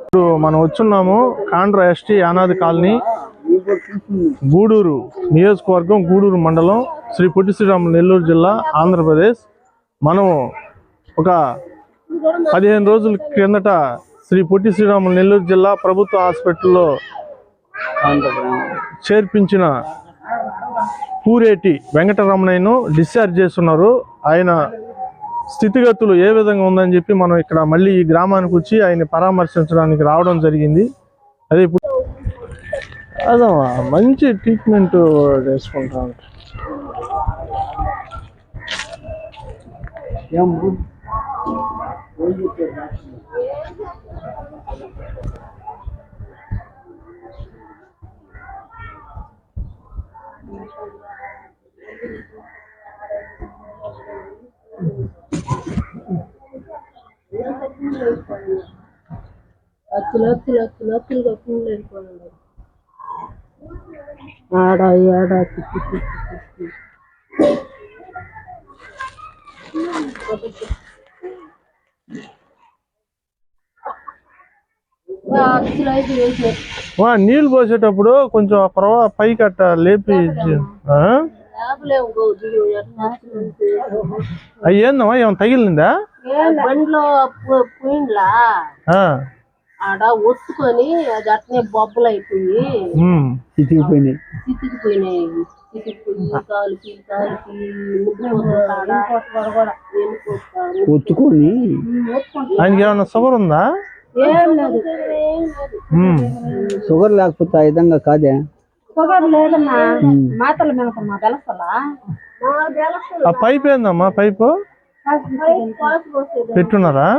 ఇప్పుడు మనం వచ్చున్నాము కాండ్రా ఎస్టీ అనాథ కాలనీ, గూడూరు నియోజకవర్గం, గూడూరు మండలం, శ్రీ పొట్టి శ్రీరాములు నెల్లూరు జిల్లా, ఆంధ్రప్రదేశ్. మనం ఒక 15 రోజుల కిందట శ్రీ పొట్టి శ్రీరాములు నెల్లూరు జిల్లా ప్రభుత్వ హాస్పిటల్లో చేర్పించిన పూరేటి వెంకటరమణయ్యను డిశ్చార్జ్ చేస్తున్నారు. ఆయన స్థితిగతులు ఏ విధంగా ఉందని చెప్పి మనం ఇక్కడ మళ్ళీ ఈ గ్రామానికి వచ్చి ఆయన పరామర్శించడానికి రావడం జరిగింది. అదే ఇప్పుడు అదమ్మా మంచి ట్రీట్మెంట్ చేసుకుంటా ఉంటారు. ఆడా నీళ్ళు పోసేటప్పుడు కొంచెం పైకి అట్ట లేపి అయ్యేందమ్మా ఏమైనా తగిలిందా? బండిలో పోయిండ్లా ఆడ ఒత్తుకొని అది అట్నే బొబ్బలు అయిపోయి చితికిపోయినాయి. ఒత్తుకొని ఆయనకి ఏమన్నా షుగర్ ఉందా? ఏం లేదు, షుగర్ లేకపోతే ఆ విధంగా కాదే. షుగర్ లేదమ్మా, మాటలు మెనకమ్మా తెలుసలా. ఆ పైప్ ఏందమ్మా? పైపు పెట్టున్నారా?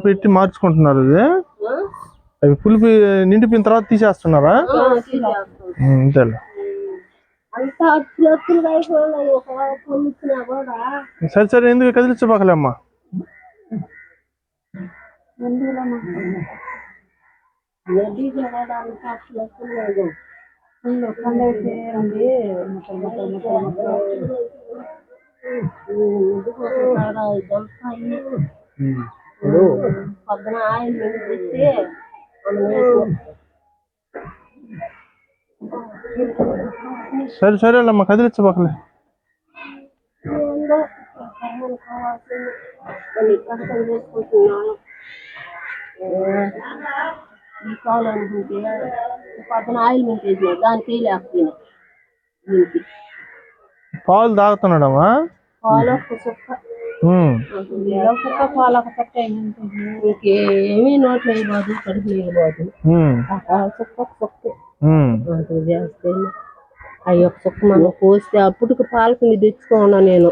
పెట్టి మార్చుకుంటున్నారు. ఇది అవి పులిపి నిండిపోయిన తర్వాత తీసేస్తున్నారా? అంతేలే. సరే సరే, ఎందుకు కదిలించబాకలేమ్మా. సరే సరేలేమ్మా, కదిలించబాకలే. ఈ కాలు అనుకుంటే పక్కన ఆయిల్ వేసేసిన దానికి లేకపోయినా దీనికి పాలు తాగుతున్నాడమ్మా. పాలు ఒక చుక్క, పాలు ఒక చుక్క ఇంకేమీ నోట్లు వేయబాదు, కడుపు వేయబాదు. చుక్క చుక్క చేస్తే అవి ఒక చుక్క మనం పోస్తే అప్పటికి పాలకుండి తెచ్చుకున్నా నేను.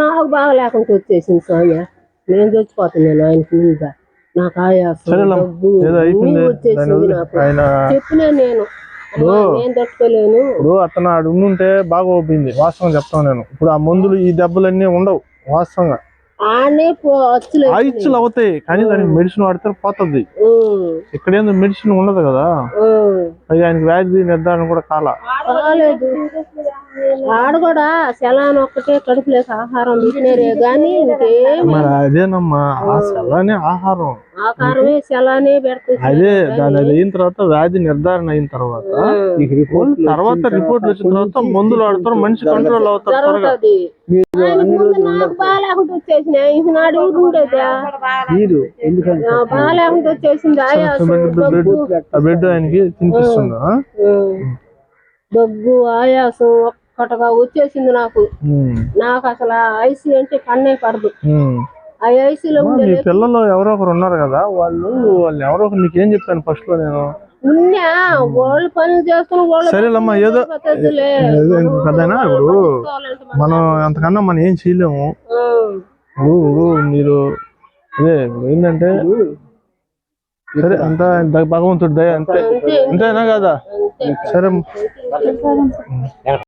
నాకు బాగా లేకుండా వచ్చేసింది స్వామి, నేను చచ్చిపోతున్నాను ఆయనకి ముందుగా. నాకు ఆయాసం వచ్చేసింది. నాకు చెప్పినా నేను తట్టుకోలేను. ఇప్పుడు అతను ఆడు ఉండుంటే బాగా ఓపింది, వాస్తవంగా చెప్తాను నేను. ఇప్పుడు ఆ మందులు ఈ దెబ్బలన్నీ ఉండవు వాస్తవంగా. ఇచ్చులు అవుతాయి కానీ దానికి మెడిసిన్ వాడితే పోతుంది. ఇక్కడ ఏందో మెడిసిన్ ఉండదు కదా. ఆయనకి వ్యాధి నిర్ధారణ కూడా కాలేదు. ఆడ కూడా సెలాన్ ఒక్కటే కడుపు లేక ఆహారం తినేరే గానీ అదేనమ్మా, ఆ సెలానే ఆహారమే సెలానే పెడతాయి. అదే దాని అది అయిన తర్వాత వ్యాధి నిర్ధారణ అయిన తర్వాత రిపోర్ట్లు వచ్చిన తర్వాత మందులు వాడతారు, మనిషి కంట్రోల్ అవుతారు. బాగాలేకుండా వచ్చేసినాయి, నాడు బాగాలేకుండా వచ్చేసింది. బెడ్ ఆయనకి తినిపిస్తుందా? దగ్గు ఆయాసం ఒక్కటగా వచ్చేసింది నాకు. అసలు ఐసీ అంటే కన్నే పడదు. ఆ ఐసీలో పిల్లలు ఎవరో ఒకరు ఉన్నారు కదా, వాళ్ళు ఎవరో ఒకరు నీకేం చెప్పాను ఫస్ట్ లో నేను వాళ్ళు పనులు చేసుకుని. సరేలమ్మా, ఏదో కదైనా ఇప్పుడు మనం అంతకన్నా మనం ఏం చేయలేము. మీరు అదే ఏంటంటే సరే అంతా భగవంతుడి దయ అంతే, అంతేనా కదా? సరే.